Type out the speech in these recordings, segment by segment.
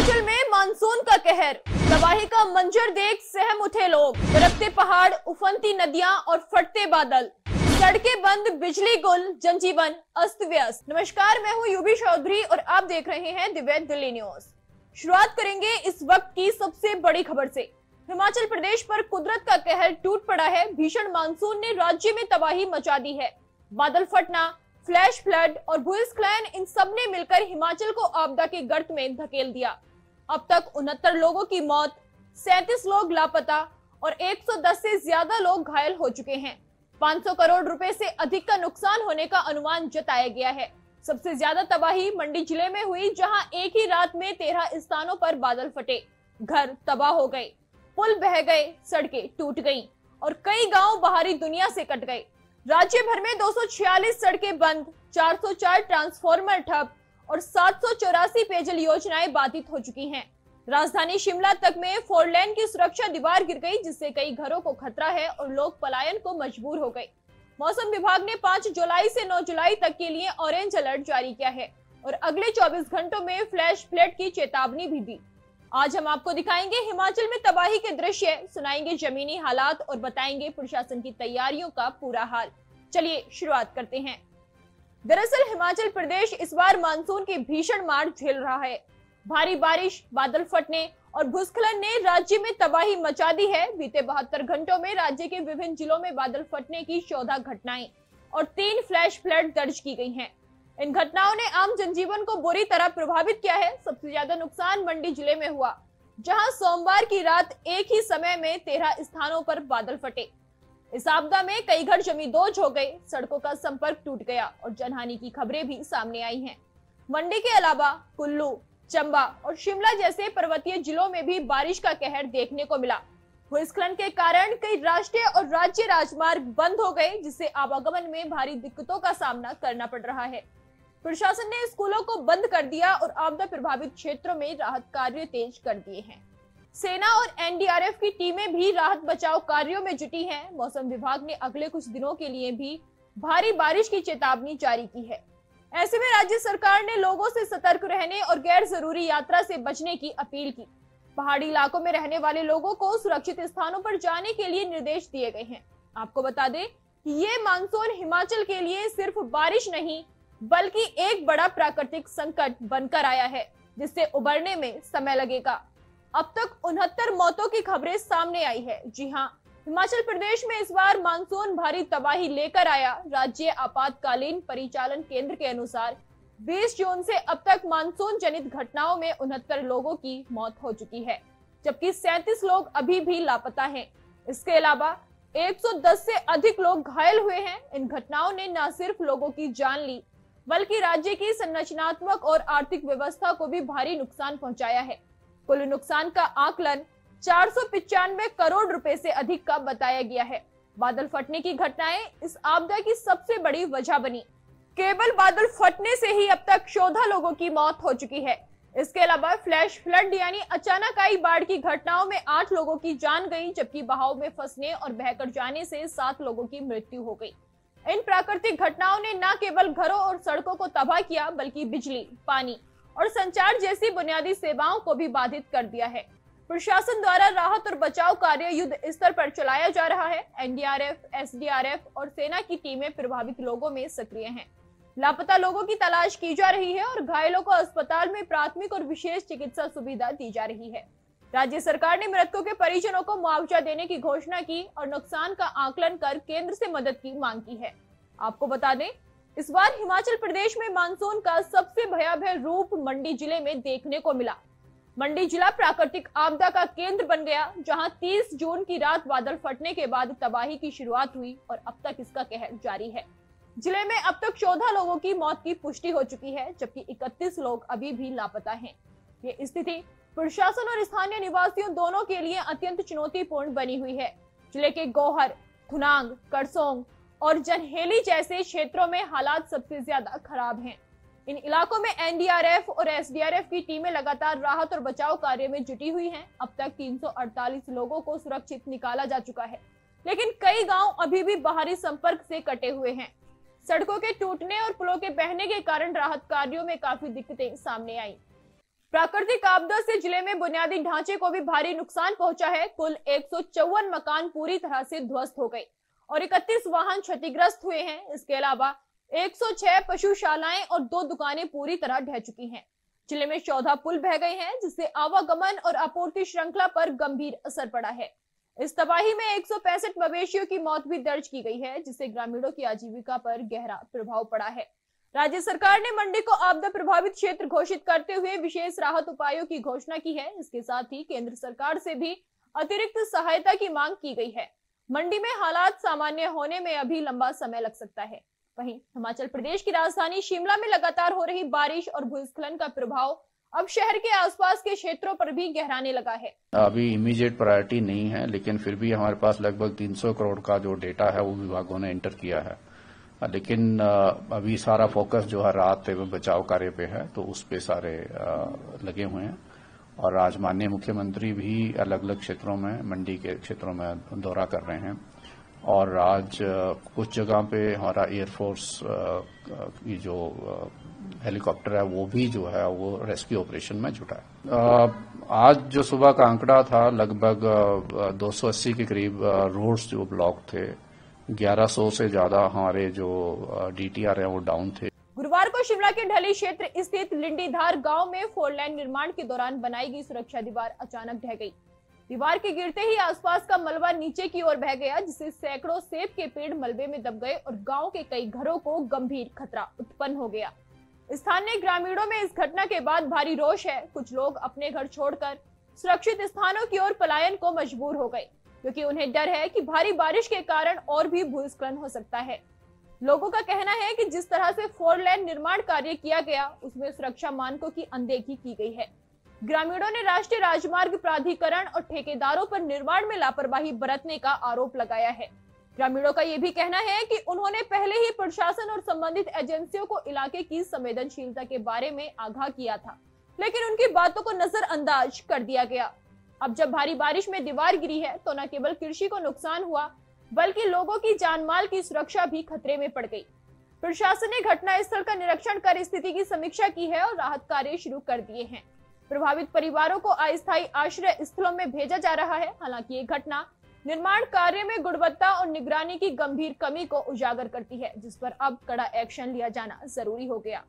हिमाचल में मानसून का कहर, तबाही का मंजर देख सहम उठे लोग। दरकते पहाड़, उफनती नदियां और फटते बादल, सड़कें बंद, बिजली गुल, जनजीवन अस्त व्यस्त। नमस्कार, मैं हूं यूबी चौधरी और आप देख रहे हैं दिव्य दिल्ली न्यूज। शुरुआत करेंगे इस वक्त की सबसे बड़ी खबर से। हिमाचल प्रदेश पर कुदरत का कहर टूट पड़ा है। भीषण मानसून ने राज्य में तबाही मचा दी है। बादल फटना, फ्लैश फ्लड और भूस्खलन, इन सब ने मिलकर हिमाचल को आपदा के गर्त में धकेल दिया। अब तक 69 लोगों की मौत, 37 लोग लापता और 110 से ज्यादा लोग घायल हो चुके हैं। 500 करोड़ रुपए से अधिक का नुकसान होने का अनुमान जताया गया है। सबसे ज्यादा तबाही मंडी जिले में हुई, जहां एक ही रात में 13 स्थानों पर बादल फटे, घर तबाह हो गए, पुल बह गए, सड़कें टूट गईं और कई गांव बाहरी दुनिया से कट गए। राज्य भर में 246 सड़कें बंद, 404 ट्रांसफार्मर ठप और 784 पेयजल योजनाएं बाधित हो चुकी हैं। राजधानी शिमला तक में 4 लेन की सुरक्षा दीवार गिर गई, जिससे कई घरों को खतरा है और लोग पलायन को मजबूर हो गए। मौसम विभाग ने 5 जुलाई से 9 जुलाई तक के लिए ऑरेंज अलर्ट जारी किया है और अगले 24 घंटों में फ्लैश फ्लड की चेतावनी भी दी। आज हम आपको दिखाएंगे हिमाचल में तबाही के दृश्य, सुनाएंगे जमीनी हालात और बताएंगे प्रशासन की तैयारियों का पूरा हाल। चलिए शुरुआत करते हैं। दरअसल हिमाचल प्रदेश इस बार मानसून की भीषण मार झेल रहा है। भारी बारिश, बादल फटने और भूस्खलन ने राज्य में तबाही मचा दी है। बीते 72 घंटों में राज्य के विभिन्न जिलों में बादल फटने की 14 घटनाएं और 3 फ्लैश फ्लड दर्ज की गई हैं। इन घटनाओं ने आम जनजीवन को बुरी तरह प्रभावित किया है। सबसे ज्यादा नुकसान मंडी जिले में हुआ, जहां सोमवार की रात एक ही समय में 13 स्थानों पर बादल फटे। इस आपदा में कई घर जमींदोज हो गए, सड़कों का संपर्क टूट गया और जनहानि की खबरें भी सामने आई हैं। मंडी के अलावा कुल्लू, चंबा और शिमला जैसे पर्वतीय जिलों में भी बारिश का कहर देखने को मिला। भूस्खलन के कारण कई राष्ट्रीय और राज्य राजमार्ग बंद हो गए, जिससे आवागमन में भारी दिक्कतों का सामना करना पड़ रहा है। प्रशासन ने स्कूलों को बंद कर दिया और आपदा प्रभावित क्षेत्रों में राहत कार्य तेज कर दिए हैं। सेना और एनडीआरएफ की टीमें भी राहत बचाव कार्यों में जुटी हैं। मौसम विभाग ने अगले कुछ दिनों के लिए भी भारी बारिश की चेतावनी जारी की है। ऐसे में राज्य सरकार ने लोगों से सतर्क रहने और गैर जरूरी यात्रा से बचने की अपील की। पहाड़ी इलाकों में रहने वाले लोगों को सुरक्षित स्थानों पर जाने के लिए निर्देश दिए गए हैं। आपको बता दें कि ये मानसून हिमाचल के लिए सिर्फ बारिश नहीं, बल्कि एक बड़ा प्राकृतिक संकट बनकर आया है, जिससे उबरने में समय लगेगा। अब तक 69 मौतों की खबरें सामने आई है। जी हां, हिमाचल प्रदेश में इस बार मानसून भारी तबाही लेकर आया। राज्य आपातकालीन परिचालन केंद्र के अनुसार 20 जून से अब तक मानसून जनित घटनाओं में 69 लोगों की मौत हो चुकी है, जबकि 37 लोग अभी भी लापता हैं। इसके अलावा 110 से अधिक लोग घायल हुए हैं। इन घटनाओं ने न सिर्फ लोगों की जान ली, बल्कि राज्य की संरचनात्मक और आर्थिक व्यवस्था को भी भारी नुकसान पहुंचाया है। कुल नुकसान का आकलन 495 करोड़ रुपए से अधिक का बताया गया है। बादल फटने की घटनाएं इस आपदा की सबसे बड़ी वजह बनी। केवल बादल फटने से ही अब तक 14 लोगों की मौत हो चुकी है। इसके अलावा फ्लैश फ्लड यानी अचानक आई बाढ़ की घटनाओं में 8 लोगों की जान गई, जबकि बहाव में फंसने और बहकर जाने से 7 लोगों की मृत्यु हो गई। इन प्राकृतिक घटनाओं ने न केवल घरों और सड़कों को तबाह किया, बल्कि बिजली, पानी और संचार जैसी बुनियादी सेवाओं को भी बाधित कर दिया है। प्रशासन द्वारा राहत और बचाव कार्य युद्ध स्तर पर चलाया जा रहा है। एनडीआरएफ, एसडीआरएफ और सेना की टीमें प्रभावित लोगों में सक्रिय हैं। लापता लोगों की तलाश की जा रही है और घायलों को अस्पताल में प्राथमिक और विशेष चिकित्सा सुविधा दी जा रही है। राज्य सरकार ने मृतकों के परिजनों को मुआवजा देने की घोषणा की और नुकसान का आकलन कर केंद्र से मदद की मांग की है। आपको बता दें, इस बार हिमाचल प्रदेश में मानसून का सबसे भयावह रूप मंडी जिले में देखने को मिला। मंडी जिला प्राकृतिक आपदा का केंद्र बन गया, जहां 30 जून की रात बादल फटने के बाद तबाही की शुरुआत हुई और अब तक इसका कहर जारी है। जिले में अब तक 14 लोगों की मौत की पुष्टि हो चुकी है, जबकि 31 लोग अभी भी लापता हैं। ये स्थिति प्रशासन और स्थानीय निवासियों दोनों के लिए अत्यंत चुनौतीपूर्ण बनी हुई है। जिले के गौहर, थुनांग, करसोंग और जनहेली जैसे क्षेत्रों में हालात सबसे ज्यादा खराब हैं। इन इलाकों में एनडीआरएफ और एसडीआरएफ की टीमें लगातार राहत और बचाव कार्य में जुटी हुई हैं। अब तक 348 लोगों को सुरक्षित निकाला जा चुका है, लेकिन कई गांव अभी भी बाहरी संपर्क से कटे हुए हैं। सड़कों के टूटने और पुलों के बहने के कारण राहत कार्यों में काफी दिक्कतें सामने आई। प्राकृतिक आपदा से जिले में बुनियादी ढांचे को भी भारी नुकसान पहुंचा है। कुल 154 मकान पूरी तरह से ध्वस्त हो गए और 31 वाहन क्षतिग्रस्त हुए हैं। इसके अलावा 106 पशुशालाएं और 2 दुकानें पूरी तरह ढह चुकी हैं। जिले में 14 पुल बह गए हैं, जिससे आवागमन और आपूर्ति श्रृंखला पर गंभीर असर पड़ा है। इस तबाही में 165 मवेशियों की मौत भी दर्ज की गई है, जिससे ग्रामीणों की आजीविका पर गहरा प्रभाव पड़ा है। राज्य सरकार ने मंडी को आपदा प्रभावित क्षेत्र घोषित करते हुए विशेष राहत उपायों की घोषणा की है। इसके साथ ही केंद्र सरकार से भी अतिरिक्त सहायता की मांग की गई है। मंडी में हालात सामान्य होने में अभी लंबा समय लग सकता है। वहीं हिमाचल प्रदेश की राजधानी शिमला में लगातार हो रही बारिश और भूस्खलन का प्रभाव अब शहर के आसपास के क्षेत्रों पर भी गहराने लगा है। अभी इमीडिएट प्रायोरिटी नहीं है, लेकिन फिर भी हमारे पास लगभग 300 करोड़ का जो डेटा है वो विभागों ने एंटर किया है। लेकिन अभी सारा फोकस जो है राहत एवं बचाव कार्य पे है, तो उस पे सारे लगे हुए हैं। और आज माननीय मुख्यमंत्री भी अलग अलग क्षेत्रों में, मंडी के क्षेत्रों में दौरा कर रहे हैं। और आज कुछ जगह पे हमारा एयरफोर्स की जो हेलीकॉप्टर है वो भी जो है वो रेस्क्यू ऑपरेशन में जुटा है। आज जो सुबह का आंकड़ा था, लगभग 280 के करीब रोड्स जो ब्लॉक थे, 1100 से ज्यादा हमारे जो डीटीआर है वो डाउन थे। गुरुवार को शिमला के ढली क्षेत्र स्थित लिंडीधार गांव में 4 लेन निर्माण के दौरान बनाई गई सुरक्षा दीवार अचानक ढह गई। दीवार के गिरते ही आसपास का मलबा नीचे की ओर बह गया, जिससे सैकड़ों सेब के पेड़ मलबे में दब गए और गांव के कई घरों को गंभीर खतरा उत्पन्न हो गया। स्थानीय ग्रामीणों में इस घटना के बाद भारी रोष है। कुछ लोग अपने घर छोड़कर सुरक्षित स्थानों की ओर पलायन को मजबूर हो गए, क्योंकि उन्हें डर है कि भारी बारिश के कारण और भी भूस्खलन हो सकता है। लोगों का कहना है कि जिस तरह से 4 लेन निर्माण कार्य किया गया, उसमें सुरक्षा मानकों की अनदेखी की गई है। ग्रामीणों ने राष्ट्रीय राजमार्ग प्राधिकरण और ठेकेदारों पर निर्माण में लापरवाही बरतने का आरोप लगाया है। ग्रामीणों का यह भी कहना है कि उन्होंने पहले ही प्रशासन और संबंधित एजेंसियों को इलाके की संवेदनशीलता के बारे में आगाह किया था, लेकिन उनकी बातों को नजरअंदाज कर दिया गया। अब जब भारी बारिश में दीवार गिरी है, तो न केवल कृषि को नुकसान हुआ, बल्कि लोगों की जानमाल की सुरक्षा भी खतरे में पड़ गई। प्रशासन ने घटनास्थल का निरीक्षण कर स्थिति की समीक्षा की है और राहत कार्य शुरू कर दिए हैं। प्रभावित परिवारों को अस्थायी आश्रय स्थलों में भेजा जा रहा है। हालांकि ये घटना निर्माण कार्य में गुणवत्ता और निगरानी की गंभीर कमी को उजागर करती है, जिस पर अब कड़ा एक्शन लिया जाना जरूरी हो गया।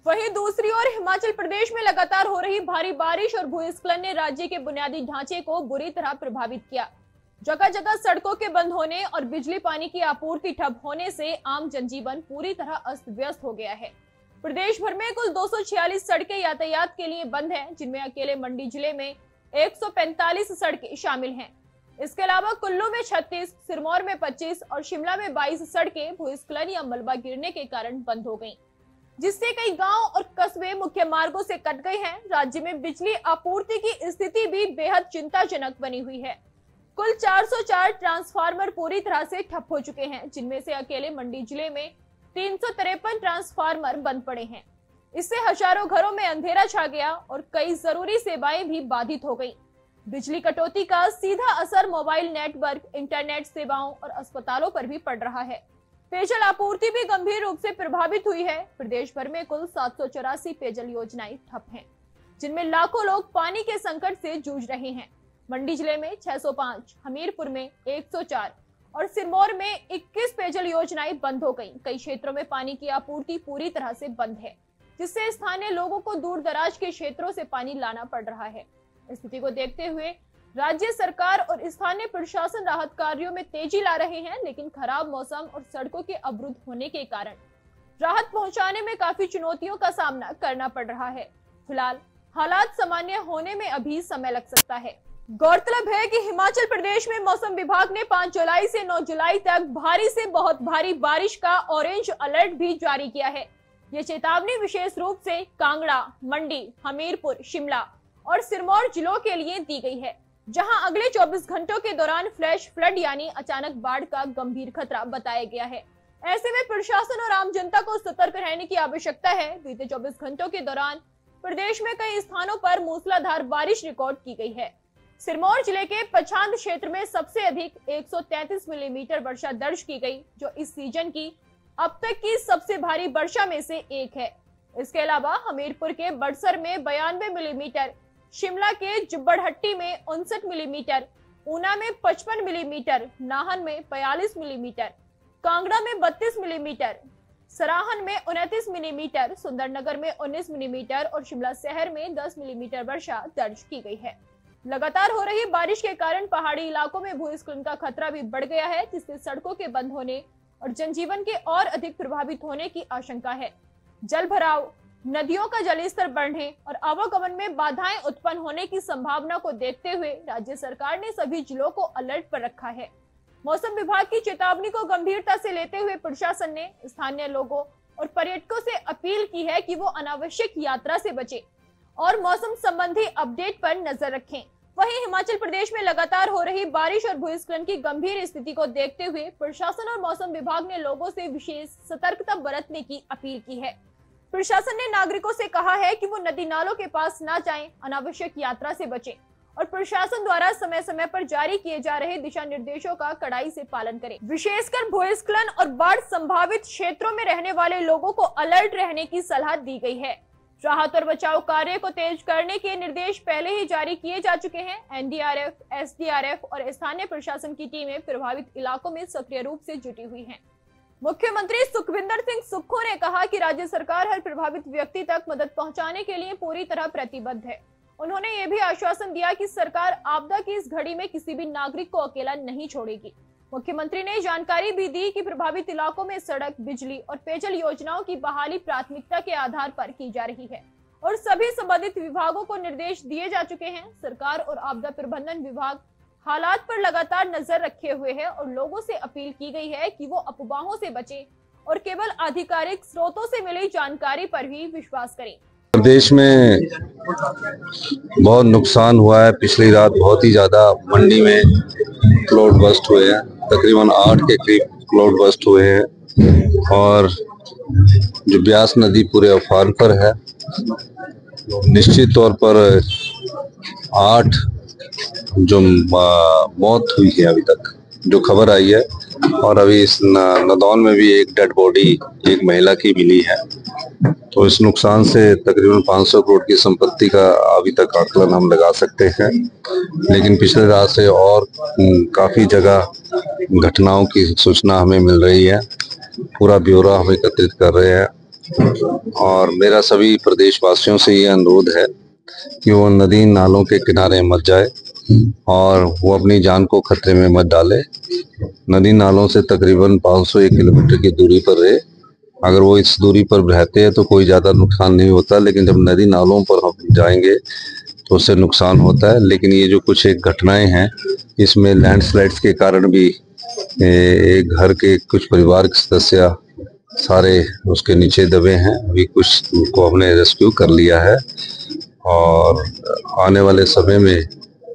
वहीं दूसरी ओर हिमाचल प्रदेश में लगातार हो रही भारी बारिश और भूस्खलन ने राज्य के बुनियादी ढांचे को बुरी तरह प्रभावित किया। जगह जगह सड़कों के बंद होने और बिजली पानी की आपूर्ति ठप होने से आम जनजीवन पूरी तरह अस्त व्यस्त हो गया है। प्रदेश भर में कुल 246 सड़कें यातायात के लिए बंद हैं, जिनमें अकेले मंडी जिले में 145 सड़कें शामिल हैं। इसके अलावा कुल्लू में 36, सिरमौर में 25 और शिमला में 22 सड़कें भूस्खलन या मलबा गिरने के कारण बंद हो गयी, जिससे कई गांव और कस्बे मुख्य मार्गों से कट गए हैं। राज्य में बिजली आपूर्ति की स्थिति भी बेहद चिंताजनक बनी हुई है। कुल 404 ट्रांसफार्मर पूरी तरह से ठप हो चुके हैं, जिनमें से अकेले मंडी जिले में 353 ट्रांसफार्मर बंद पड़े हैं। इससे हजारों घरों में अंधेरा छा गया और कई जरूरी सेवाएं भी बाधित हो गयी। बिजली कटौती का सीधा असर मोबाइल नेटवर्क, इंटरनेट सेवाओं और अस्पतालों पर भी पड़ रहा है। पेयजल आपूर्ति भी गंभीर रूप से प्रभावित हुई है। प्रदेश भर में कुल 784 पेयजल योजनाएं ठप हैं, जिनमें लाखों लोग पानी के संकट से जूझ रहे हैं। मंडी जिले में 605, हमीरपुर में 104 और सिरमौर में 21 पेयजल योजनाएं बंद हो गईं। कई क्षेत्रों में पानी की आपूर्ति पूरी तरह से बंद है, जिससे स्थानीय लोगों को दूर दराज के क्षेत्रों से पानी लाना पड़ रहा है। स्थिति को देखते हुए राज्य सरकार और स्थानीय प्रशासन राहत कार्यों में तेजी ला रहे हैं, लेकिन खराब मौसम और सड़कों के अवरुद्ध होने के कारण राहत पहुंचाने में काफी चुनौतियों का सामना करना पड़ रहा है। फिलहाल हालात सामान्य होने में अभी समय लग सकता है। गौरतलब है कि हिमाचल प्रदेश में मौसम विभाग ने 5 जुलाई से 9 जुलाई तक भारी से बहुत भारी बारिश का ऑरेंज अलर्ट भी जारी किया है। ये चेतावनी विशेष रूप से कांगड़ा, मंडी, हमीरपुर, शिमला और सिरमौर जिलों के लिए दी गई है, जहां अगले 24 घंटों के दौरान फ्लैश फ्लड यानी अचानक बाढ़ का गंभीर खतरा बताया गया है। ऐसे में प्रशासन और आम जनता को सतर्क रहने की आवश्यकता है। बीते 24 घंटों के दौरान प्रदेश में कई स्थानों पर मूसलाधार बारिश रिकॉर्ड की गई है। सिरमौर जिले के पछांद क्षेत्र में सबसे अधिक 133 मिलीमीटर वर्षा दर्ज की गई, जो इस सीजन की अब तक की सबसे भारी वर्षा में से एक है। इसके अलावा हमीरपुर के बड़सर में 92 मिलीमीटर, शिमला के जुब्बड़हट्टी में 59 मिलीमीटर, ऊना में 55 मिलीमीटर, नाहन में 42 मिलीमीटर, कांगड़ा में 32 मिलीमीटर, सराहन में 29 मिलीमीटर, सुंदरनगर में 19 मिलीमीटर और शिमला शहर में 10 मिलीमीटर वर्षा दर्ज की गई है। लगातार हो रही बारिश के कारण पहाड़ी इलाकों में भूस्खलन का खतरा भी बढ़ गया है, जिससे सड़कों के बंद होने और जनजीवन के और अधिक प्रभावित होने की आशंका है। जल भराव, नदियों का जलस्तर बढ़ने और आवागमन में बाधाएं उत्पन्न होने की संभावना को देखते हुए राज्य सरकार ने सभी जिलों को अलर्ट पर रखा है। मौसम विभाग की चेतावनी को गंभीरता से लेते हुए प्रशासन ने स्थानीय लोगों और पर्यटकों से अपील की है कि वो अनावश्यक यात्रा से बचें और मौसम संबंधी अपडेट पर नजर रखें। वहीं हिमाचल प्रदेश में लगातार हो रही बारिश और भूस्खलन की गंभीर स्थिति को देखते हुए प्रशासन और मौसम विभाग ने लोगों से विशेष सतर्कता बरतने की अपील की है। प्रशासन ने नागरिकों से कहा है कि वो नदी नालों के पास न जाएं, अनावश्यक यात्रा से बचें और प्रशासन द्वारा समय समय पर जारी किए जा रहे दिशा निर्देशों का कड़ाई से पालन करें। विशेषकर भूस्खलन और बाढ़ संभावित क्षेत्रों में रहने वाले लोगों को अलर्ट रहने की सलाह दी गई है। राहत और बचाव कार्य को तेज करने के निर्देश पहले ही जारी किए जा चुके हैं। एनडीआरएफ, एसडीआरएफ और स्थानीय प्रशासन की टीमें प्रभावित इलाकों में सक्रिय रूप से जुटी हुई हैं। मुख्यमंत्री सुखविंदर सिंह सुक्खू ने कहा कि राज्य सरकार हर प्रभावित व्यक्ति तक मदद पहुंचाने के लिए पूरी तरह प्रतिबद्ध है। उन्होंने ये भी आश्वासन दिया कि सरकार आपदा की इस घड़ी में किसी भी नागरिक को अकेला नहीं छोड़ेगी। मुख्यमंत्री ने जानकारी भी दी कि प्रभावित इलाकों में सड़क, बिजली और पेयजल योजनाओं की बहाली प्राथमिकता के आधार पर की जा रही है और सभी संबंधित विभागों को निर्देश दिए जा चुके हैं। सरकार और आपदा प्रबंधन विभाग हालात पर लगातार नजर रखे हुए है और लोगों से अपील की गई है कि वो अफवाहों से बचें और केवल आधिकारिक स्रोतों से मिली जानकारी पर ही विश्वास करें। प्रदेश में बहुत नुकसान हुआ है। पिछली रात बहुत ही ज्यादा मंडी में क्लाउड बस्ट हुए हैं, तकरीबन 8 के करीब क्लाउड बस्ट हुए हैं और जो ब्यास नदी पूरे उफान पर है। निश्चित तौर पर 8 जो मौत हुई है अभी तक जो खबर आई है और अभी इस नदौन में भी एक डेड बॉडी एक महिला की मिली है। तो इस नुकसान से तकरीबन 500 करोड़ की संपत्ति का अभी तक आकलन हम लगा सकते हैं, लेकिन पिछले रात से और काफी जगह घटनाओं की सूचना हमें मिल रही है। पूरा ब्यौरा हम एकत्रित कर रहे हैं और मेरा सभी प्रदेशवासियों से ये अनुरोध है कि वो नदी नालों के किनारे मत जाए और वो अपनी जान को खतरे में मत डाले। नदी नालों से तकरीबन 501 किलोमीटर की दूरी पर रहे। अगर वो इस दूरी पर रहते हैं तो कोई ज़्यादा नुकसान नहीं होता, लेकिन जब नदी नालों पर हम जाएंगे तो उससे नुकसान होता है। लेकिन ये जो कुछ एक घटनाएं हैं, इसमें लैंडस्लाइड्स के कारण भी एक घर के कुछ परिवार के सदस्य सारे उसके नीचे दबे हैं। अभी कुछ को हमने रेस्क्यू कर लिया है और आने वाले समय में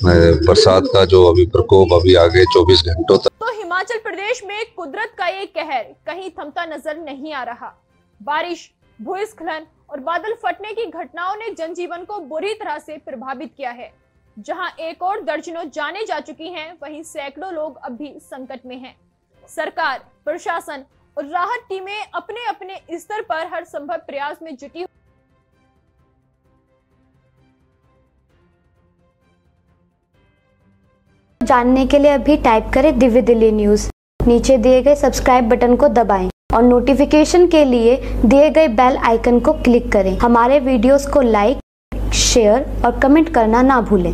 बरसात का जो अभी प्रकोप अभी आगे 24 घंटों तक। तो हिमाचल प्रदेश में कुदरत का ये कहर कहीं थमता नजर नहीं आ रहा। बारिश, भूस्खलन और बादल फटने की घटनाओं ने जनजीवन को बुरी तरह से प्रभावित किया है। जहां एक और दर्जनों जाने जा चुकी हैं, वहीं सैकड़ों लोग अब भी संकट में हैं। सरकार, प्रशासन और राहत टीमें अपने अपने स्तर पर हर संभव प्रयास में जुटी। जानने के लिए अभी टाइप करें दिव्य दिल्ली न्यूज़। नीचे दिए गए सब्सक्राइब बटन को दबाएं और नोटिफिकेशन के लिए दिए गए बेल आइकन को क्लिक करें। हमारे वीडियोस को लाइक, शेयर और कमेंट करना ना भूलें।